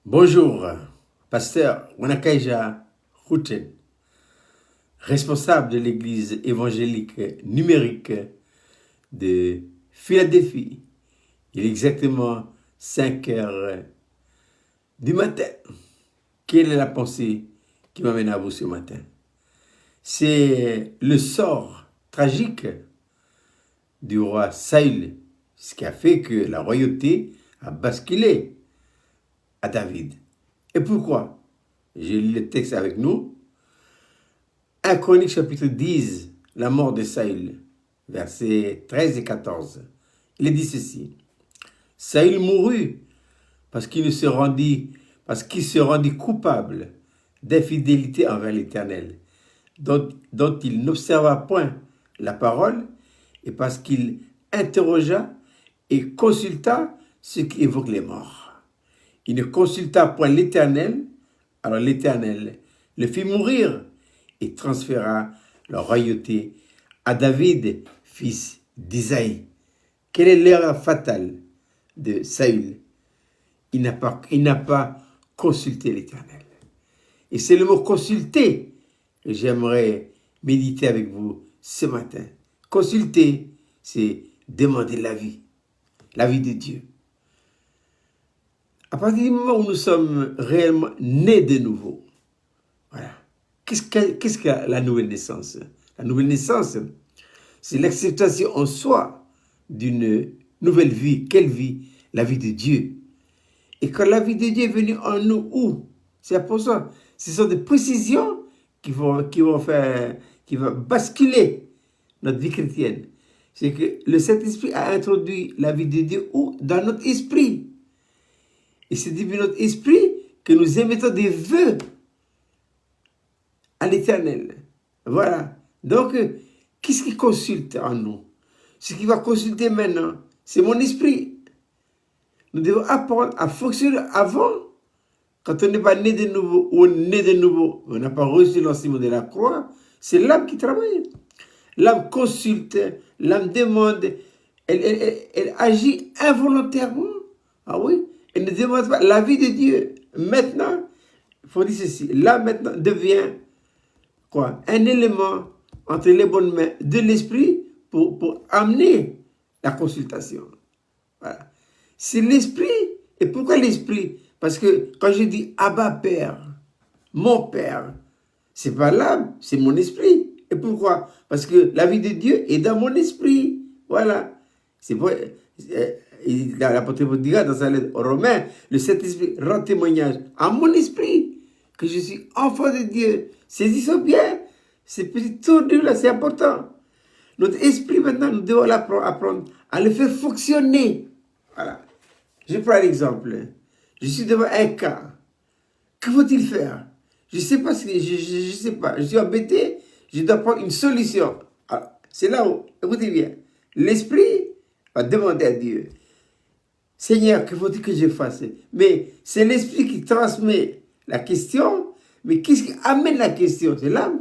Bonjour, pasteur Wanakaija Routen, responsable de l'église évangélique numérique de Philadelphie. Il est exactement 5 heures du matin. Quelle est la pensée qui m'amène à vous ce matin? C'est le sort tragique du roi Saül, ce qui a fait que la royauté a basculé à David. Et pourquoi? J'ai lu le texte avec nous. 1 Chronique chapitre 10, la mort de Saül, versets 13 et 14. Il est dit ceci. Saül mourut parce qu'il se rendit coupable d'infidélité envers l'Éternel, dont il n'observa point la parole, et parce qu'il interrogea et consulta ce qui évoque les morts. Il ne consulta point l'Éternel, alors l'Éternel le fit mourir et transféra la royauté à David, fils d'Isaïe. Quelle est l'erreur fatale de Saül? Il n'a pas consulté l'Éternel. Et c'est le mot consulter que j'aimerais méditer avec vous ce matin. Consulter, c'est demander l'avis de Dieu. À partir du moment où nous sommes réellement nés de nouveau, voilà. Qu'est-ce que la nouvelle naissance? La nouvelle naissance, c'est l'acceptation en soi d'une nouvelle vie. Quelle vie? La vie de Dieu. Et quand la vie de Dieu est venue en nous, où? C'est pour ça. Ce sont des précisions qui vont basculer notre vie chrétienne. C'est que le Saint-Esprit a introduit la vie de Dieu où? Dans notre esprit. Et c'est depuis notre esprit que nous émettons des vœux à l'Éternel. Voilà. Donc, qu'est-ce qui consulte en nous? Ce qui va consulter maintenant, c'est mon esprit. Nous devons apprendre à fonctionner avant. Quand on n'est pas né de nouveau, ou on est né de nouveau, on n'a pas reçu l'enseignement de la croix, c'est l'âme qui travaille. L'âme consulte, l'âme demande, elle agit involontairement. Ah oui? Elle ne demande pas l'avis de Dieu. Maintenant, il faut dire ceci, l'âme maintenant devient quoi? Un élément entre les bonnes mains de l'esprit pour amener la consultation. Voilà. C'est l'esprit. Et pourquoi l'esprit? Parce que quand je dis Abba Père, mon Père, c'est pas l'âme, c'est mon esprit. Et pourquoi? Parce que la vie de Dieu est dans mon esprit. Voilà. C'est pour l'apôtre Paul dira dans sa lettre aux Romains, le Saint-Esprit rend témoignage à mon esprit que je suis enfant de Dieu. Saisissons bien ces petits tournures là, c'est important. Notre esprit maintenant, nous devons apprendre à le faire fonctionner. Voilà. Je prends l'exemple. Je suis devant un cas. Que faut-il faire? Je ne sais pas ce que je sais pas. Je suis embêté. Je dois prendre une solution. Alors, c'est là où, écoutez bien, l'esprit va demander à Dieu. Seigneur, que faut-il que je fasse? Mais c'est l'esprit qui transmet la question. Mais qu'est-ce qui amène la question? C'est l'âme.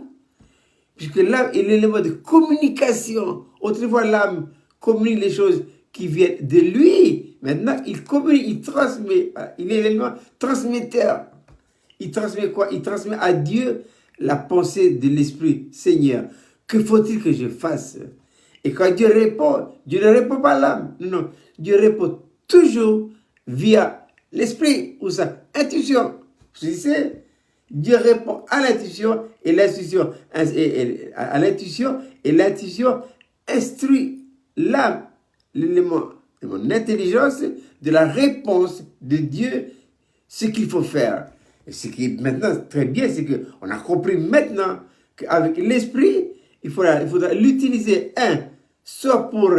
Puisque l'âme est l'élément de communication. Autrefois, l'âme communique les choses qui viennent de lui. Maintenant, il communique, il transmet. Il est l'élément transmetteur. Il transmet quoi? Il transmet à Dieu la pensée de l'esprit. Seigneur, que faut-il que je fasse? Et quand Dieu ne répond pas à l'âme. Non, Dieu répond toujours via l'esprit ou sa intuition. Vous savez, Dieu répond à l'intuition et l'intuition instruit l'âme, l'élément de mon intelligence, de la réponse de Dieu, ce qu'il faut faire. Et ce qui est maintenant très bien, c'est qu'on a compris maintenant qu'avec l'esprit, il faudra l'utiliser, soit pour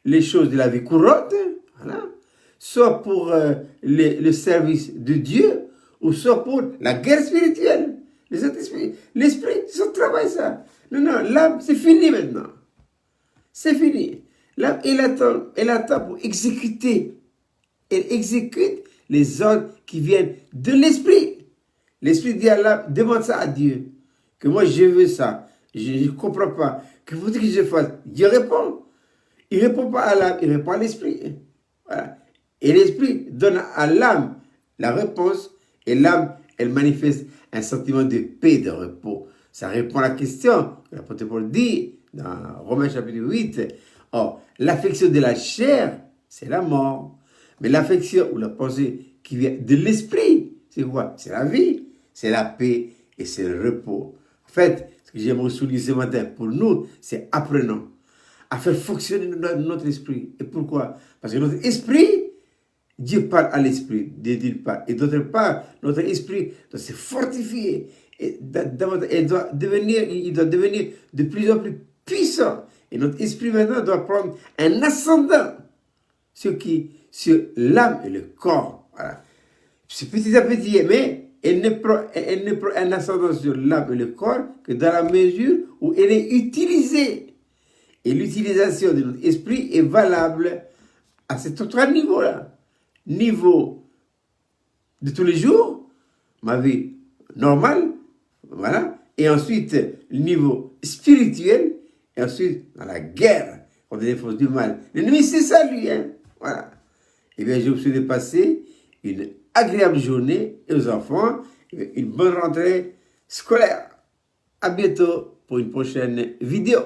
les choses de la vie courante, voilà, soit pour le service de Dieu, ou soit pour la guerre spirituelle. L'esprit, c'est son travail, ça. Non, l'âme, c'est fini maintenant. C'est fini. L'âme, elle attend pour exécuter. Elle exécute les ordres qui viennent de l'esprit. L'esprit dit à l'âme, demande ça à Dieu. Que moi, je veux ça. Je ne comprends pas. Que faut-il que je fasse? Dieu répond. Il ne répond pas à l'âme, il répond à l'esprit. Voilà. Et l'esprit donne à l'âme la réponse, et l'âme, elle manifeste un sentiment de paix, de repos. Ça répond à la question que l'apôtre Paul dit dans Romains chapitre 8. Or, l'affection de la chair, c'est la mort. Mais l'affection ou la pensée qui vient de l'esprit, c'est quoi? C'est la vie, c'est la paix et c'est le repos. En fait, ce que j'aimerais souligner ce matin pour nous, c'est apprenons à faire fonctionner notre esprit. Et pourquoi? Parce que notre esprit, Dieu parle à l'esprit, d'une part. Et d'autre part, notre esprit doit se fortifier. Et il doit devenir de plus en plus puissant. Et notre esprit maintenant doit prendre un ascendant sur qui? Sur l'âme et le corps. Voilà. C'est petit à petit, mais elle ne prend un ascendant sur l'âme et le corps que dans la mesure où elle est utilisée. Et l'utilisation de notre esprit est valable à cet autre niveau-là. Niveau de tous les jours, ma vie normale, voilà. Et ensuite, le niveau spirituel, et ensuite, dans la guerre contre les forces du mal. L'ennemi, c'est ça, lui, hein. Voilà. Eh bien, je vous souhaite de passer une agréable journée et aux enfants, une bonne rentrée scolaire. À bientôt pour une prochaine vidéo.